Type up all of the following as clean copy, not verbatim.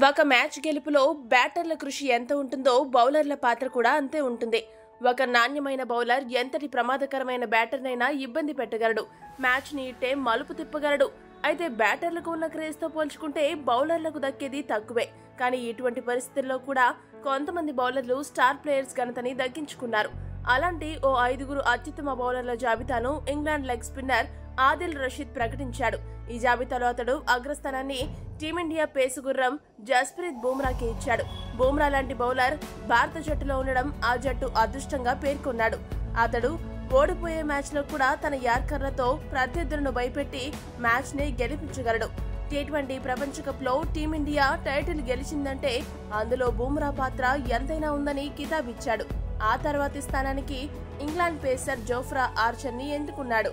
ఒక మ్యాచ్ గెలుపులో బ్యాటర్ల కృషి ఎంత ఉంటుందో బౌలర్ల పాత్ర కూడా అంతే ఉంటుంది. ఒక నాణ్యమైన బౌలర్ ఎంతటి ప్రమాదకరమైన బ్యాటర్నైనా ఇబ్బంది పెట్టగలడు, మ్యాచ్ని ఇట్టే మలుపు తిప్పగలడు. అయితే బ్యాటర్లకు ఉన్న క్రేజ్తో పోల్చుకుంటే బౌలర్లకు దక్కేది తక్కువే. కానీ ఇటువంటి పరిస్థితుల్లో కూడా కొంతమంది బౌలర్లు స్టార్ ప్లేయర్స్ ఘనతని దక్కించుకున్నారు. అలాంటి ఓ 5 అత్యుత్తమ బౌలర్ల జాబితాను England leg spinner Adil Rashid ప్రకటించాడు. ఈ జాబితాలో అతడు అగ్రస్థానాన్ని టీమిండియా పేసుగుర్రం జస్ప్రీత్ బుమ్రాకి ఇచ్చాడు. బుమ్రా లాంటి బౌలర్ భారత జట్టులో ఉండడం ఆ జట్టు అదృష్టంగా పేర్కొన్నాడు. అతడు ఓడిపోయే మ్యాచ్ లో కూడా తన యార్కర్లతో ప్రత్యర్థులను భయపెట్టి మ్యాచ్ ని గెలిపించగలడు. T20 ప్రపంచ కప్ లో టీమిండియా టైటిల్ గెలిచిందంటే అందులో బుమ్రా పాత్ర ఎంతైనా ఉందని కితాబిచ్చాడు. ఆ తర్వాతి స్థానానికి ఇంగ్లాండ్ పేసర్ జోఫ్రా ఆర్చర్ ని ఎంచుకున్నాడు.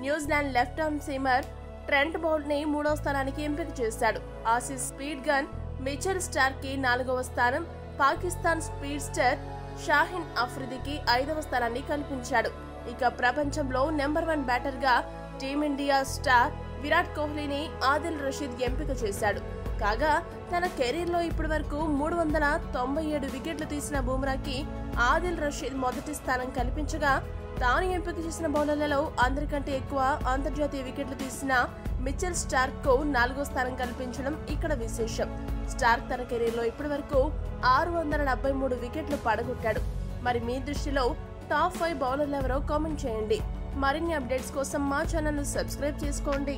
New Zealand left arm seamer Trent Boult ని 3వ స్థానానికి ఎంపిక చేశాడు. Aussies speed gun Mitchell Starc కి 4వ స్థానం, పాకిస్తాన్ స్పీడ్ స్టర్ షాహిన్ అఫ్రిదీకి 5వ స్థానాన్ని కల్పించాడు. ఇక ప్రపంచంలో నెంబర్ 1 బ్యాటర్ గా టీమిండియా స్టార్ విరాట్ కోహ్లీని ఆదిల్ రషీద్ ఎంపిక చేశాడు. కాగా తన కెరీర్ లో ఇప్పటి వరకు 397 వికెట్లు తీసిన బుమ్రాకి ఆదిల్ రషీద్ మొదటి స్థానం కల్పించగా, తాను ఎంపిక చేసిన బౌలర్లలో అందరికంటే ఎక్కువ అంతర్జాతీయ వికెట్లు తీసిన మిచెల్ స్టార్క్ కు 4వ స్థానం కల్పించడం ఇక్కడ విశేషం. స్టార్క్ తన కెరీర్ లో ఇప్పటి వరకు 673 వికెట్లు పడగొట్టాడు. మరి మీ దృష్టిలో టాప్ 5 బౌలర్లు ఎవరో కామెంట్ చేయండి. మరిన్ని అప్డేట్స్ కోసం మా ఛానల్ ను సబ్స్క్రైబ్ చేసుకోండి.